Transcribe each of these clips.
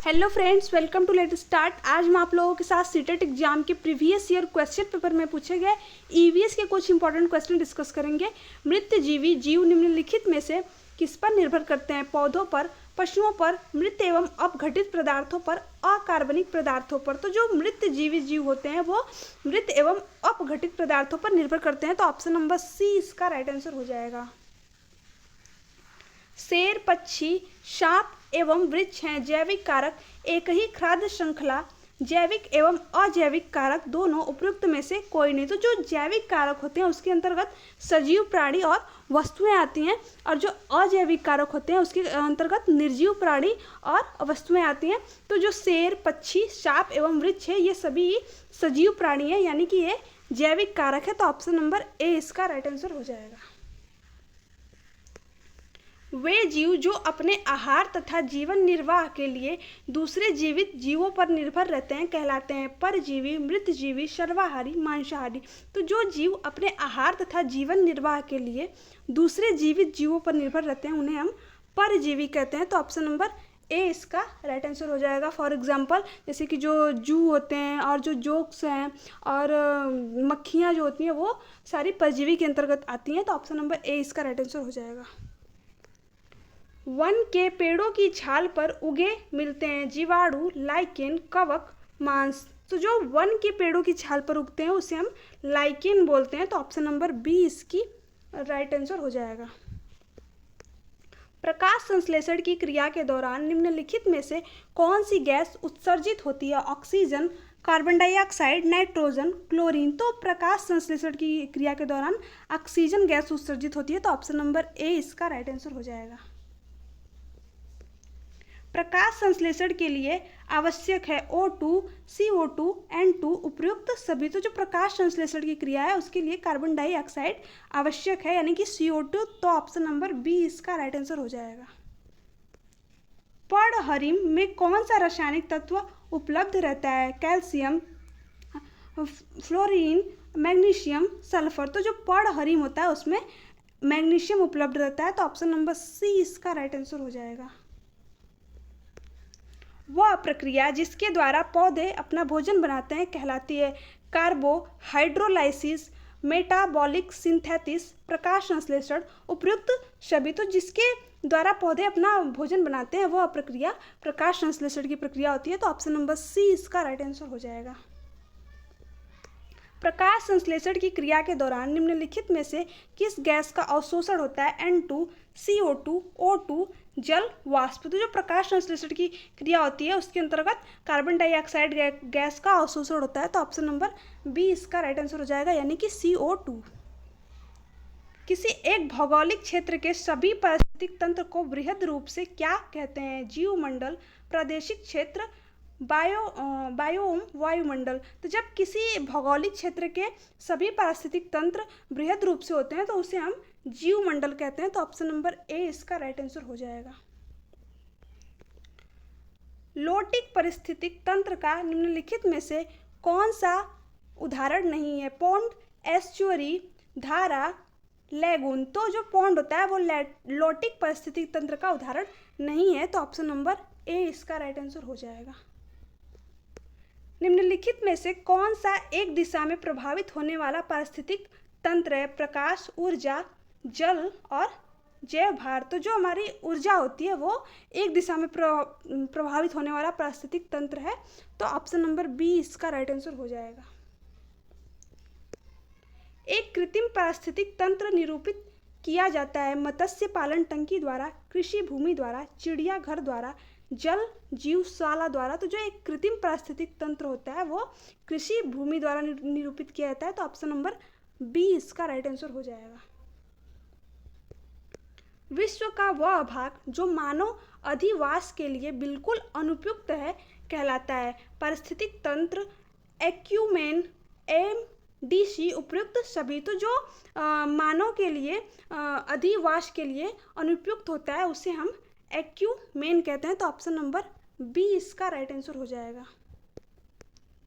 Hello friends, welcome to let start. आज मैं आप लोगों के साथ सीटेट एग्जाम के प्रीवियस ईयर क्वेश्चन पेपर में पूछे गए ईवीएस के कुछ इंपॉर्टेंट क्वेश्चन डिस्कस करेंगे। मृतजीवी जीव निम्नलिखित में से किस पर निर्भर करते हैं? पौधों पर, पशुओं पर, मृत एवं अपघटित पदार्थों पर, अकार्बनिक पदार्थों पर। तो जो मृतजीवी जीव होते हैं वो मृत एवं अपघटित पदार्थों पर निर्भर करते हैं। तो ऑप्शन नंबर सी इसका राइट आंसर हो जाएगा। शेर, पक्षी, सांप एवं वृक्ष हैं जैविक कारक। एक ही खाद्य श्रृंखला जैविक एवं अजैविक कारक दोनों उपयुक्त में से कोई नहीं। तो जो जैविक कारक होते हैं उसके अंतर्गत सजीव प्राणी और वस्तुएं आती हैं, और जो अजैविक कारक होते हैं उसके अंतर्गत निर्जीव प्राणी और वस्तुएं आती हैं। तो जो शेर, पक्षी, सांप एवं वृक्ष है ये सभी सजीव प्राणी है, यानी कि ये जैविक कारक है। तो ऑप्शन नंबर ए इसका राइट आंसर हो जाएगा। वे जीव जो अपने आहार तथा जीवन निर्वाह के लिए दूसरे जीवित जीवों पर निर्भर रहते हैं कहलाते हैं परजीवी, मृतजीवी, सर्वाहारी, मांसाहारी। तो जो जीव अपने आहार तथा जीवन निर्वाह के लिए दूसरे जीवित जीवों पर निर्भर रहते हैं उन्हें हम परजीवी कहते हैं। तो ऑप्शन नंबर ए इसका राइट आंसर हो जाएगा। फॉर एग्जाम्पल जैसे कि जो जू होते हैं और जो जोक्स हैं और मक्खियाँ जो होती हैं वो सारी परजीवी के अंतर्गत आती हैं। तो ऑप्शन नंबर ए इसका राइट आंसर हो जाएगा। वन के पेड़ों की छाल पर उगे मिलते हैं जीवाणु, लाइकेन, कवक, मांस। तो जो वन के पेड़ों की छाल पर उगते हैं उसे हम लाइकेन बोलते हैं। तो ऑप्शन नंबर बी इसकी राइट आंसर हो जाएगा। प्रकाश संश्लेषण की क्रिया के दौरान निम्नलिखित में से कौन सी गैस उत्सर्जित होती है? Oxygen, carbon dioxide, nitrogen, chlorine. तो प्रकाश संश्लेषण की क्रिया के दौरान ऑक्सीजन गैस उत्सर्जित होती है। तो ऑप्शन नंबर ए इसका राइट आंसर हो जाएगा। प्रकाश संश्लेषण के लिए आवश्यक है O2, CO2, N2 उपयुक्त सभी। तो जो प्रकाश संश्लेषण की क्रिया है उसके लिए कार्बन डाइऑक्साइड आवश्यक है, यानी कि CO2। तो ऑप्शन नंबर बी इसका राइट आंसर हो जाएगा। पर्णहरिम में कौन सा रासायनिक तत्व उपलब्ध रहता है? Calcium, fluorine, magnesium, sulphur. तो जो पर्णहरिम होता है उसमें मैग्नीशियम उपलब्ध रहता है। तो ऑप्शन नंबर सी इसका राइट आंसर हो जाएगा। वह प्रक्रिया जिसके द्वारा पौधे अपना भोजन बनाते हैं कहलाती है कार्बोहाइड्रोलाइसिस, मेटाबॉलिक सिंथेसिस, प्रकाश संश्लेषण। उपयुक्त सभी। तो जिसके द्वारा पौधे अपना भोजन बनाते हैं वह प्रक्रिया प्रकाश संश्लेषण की प्रक्रिया होती है। तो ऑप्शन नंबर सी इसका राइट आंसर हो जाएगा। प्रकाश संश्लेषण की क्रिया के दौरान निम्नलिखित में से किस गैस का अवशोषण होता है? N2, CO2, O2, जल, वाष्प। तो जो प्रकाश संश्लेषण की क्रिया होती है उसके अंतर्गत कार्बन डाइऑक्साइड गैस का अवशोषण होता है। तो ऑप्शन नंबर बी इसका राइट आंसर हो जाएगा, यानी कि CO2। किसी एक भौगोलिक क्षेत्र के सभी पारिस्थितिक तंत्र को वृहद रूप से क्या कहते हैं? जीवमंडल, प्रादेशिक क्षेत्र, बायोम, वायुमंडल। तो जब किसी भौगोलिक क्षेत्र के सभी पारिस्थितिक तंत्र बृहद रूप से होते हैं तो उसे हम जीवमंडल कहते हैं। तो ऑप्शन नंबर ए इसका राइट आंसर हो जाएगा। लोटिक पारिस्थितिक तंत्र का निम्नलिखित में से कौन सा उदाहरण नहीं है? पौंड, एस्चुअरी, धारा, लैगून। तो जो पौंड होता है वो लोटिक पारिस्थितिक तंत्र का उदाहरण नहीं है। तो ऑप्शन नंबर ए इसका राइट आंसर हो जाएगा। निम्नलिखित में से कौन सा एक दिशा में प्रभावित होने वाला पारिस्थितिक तंत्र है? प्रकाश, ऊर्जा, जल और जैव भार। तो जो हमारी ऊर्जा होती है वो एक दिशा में प्रभावित होने वाला पारिस्थितिक तंत्र है। तो ऑप्शन नंबर बी इसका राइट आंसर हो जाएगा। एक कृत्रिम पारिस्थितिक तंत्र निरूपित किया जाता है मत्स्य पालन टंकी द्वारा, कृषि भूमि द्वारा, चिड़ियाघर द्वारा, जल जीवशाला द्वारा। तो जो एक कृत्रिम पारिस्थितिक तंत्र होता है वो कृषि भूमि द्वारा निरूपित किया जाता है। तो ऑप्शन नंबर बी इसका राइट आंसर हो जाएगा। विश्व का वह भाग जो मानव अधिवास के लिए बिल्कुल अनुपयुक्त है कहलाता है पारिस्थितिक तंत्र, एक्यूमेन, MDC उपयुक्त सभी। तो जो मानव के लिए अधिवास के लिए अनुपयुक्त होता है उसे हम एक्यूमेन कहते हैं। तो ऑप्शन नंबर बी इसका राइट आंसर हो जाएगा।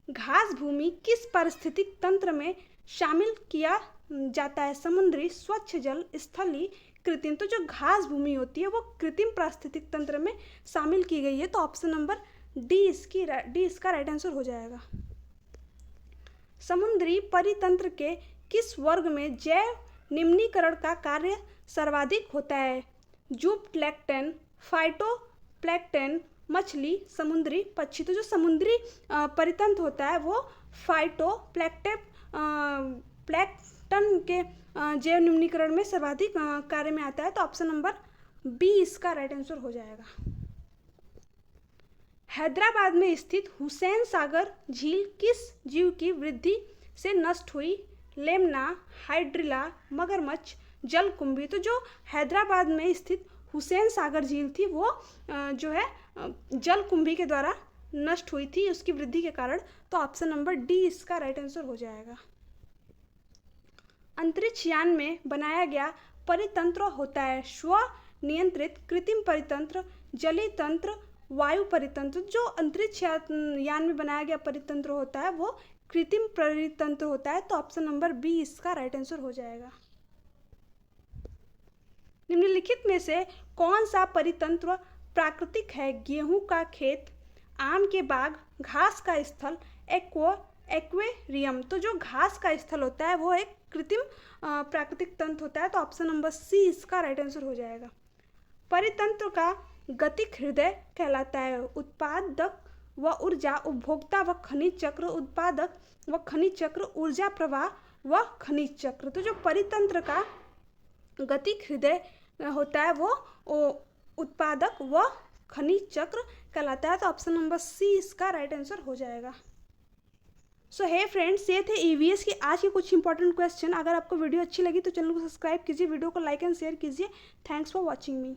घास भूमि किस पारिस्थितिक तंत्र में शामिल किया जाता है? समुद्री, स्वच्छ जल, स्थलीय, कृत्रिम। तो जो घास भूमि होती है वो कृत्रिम पारिस्थितिक तंत्र में शामिल की गई है। तो ऑप्शन नंबर डी इसका राइट आंसर हो जाएगा। समुद्री परितंत्र के किस वर्ग में जैव निम्नीकरण का कार्य सर्वाधिक होता है? जूप्लैंक्टन, फाइटोप्लैंक्टन, मछली, समुद्री पक्षी। तो जो समुद्री परितंत्र होता है वो प्लैंक्टन के जैव निम्नीकरण में सर्वाधिक कार्य में आता है। तो ऑप्शन नंबर बी इसका राइट आंसर हो जाएगा। हैदराबाद में स्थित हुसैन सागर झील किस जीव की वृद्धि से नष्ट हुई? लेमना, हाइड्रिला, मगरमच्छ, जलकुंभी। तो जो हैदराबाद में स्थित हुसैन सागर झील थी वो जो है जलकुंभी के द्वारा नष्ट हुई थी उसकी वृद्धि के कारण। तो ऑप्शन नंबर डी इसका राइट आंसर हो जाएगा। अंतरिक्ष यान में बनाया गया परितंत्र होता है स्व नियंत्रित कृत्रिम परितंत्र, जलीय तंत्र, वायु परितंत्र। जो अंतरिक्ष यान में बनाया गया परितंत्र होता है वो कृत्रिम परितंत्र होता है। तो ऑप्शन नंबर बी इसका राइट आंसर हो जाएगा। निम्नलिखित में से कौन सा परितंत्र प्राकृतिक है? गेहूं का खेत, आम के बाग, घास का स्थल, एक्वेरियम। तो जो घास का स्थल होता है वो एक कृत्रिम प्राकृतिक तंत्र होता है। तो ऑप्शन नंबर सी इसका राइट आंसर हो जाएगा। परितंत्र का गतिक हृदय कहलाता है उत्पादक व ऊर्जा, उपभोक्ता व खनिज चक्र, उत्पादक व खनिज चक्र, ऊर्जा प्रवाह व खनिज चक्र। तो जो परितंत्र का गतिक हृदय होता है वो उत्पादक व खनिज चक्र कहलाता है। तो ऑप्शन नंबर सी इसका राइट आंसर हो जाएगा। सो हे फ्रेंड्स, ये थे ईवीएस की आज के कुछ इंपॉर्टेंट क्वेश्चन। अगर आपको वीडियो अच्छी लगी तो चैनल को सब्सक्राइब कीजिए, वीडियो को लाइक एंड शेयर कीजिए। Thanks for watching me.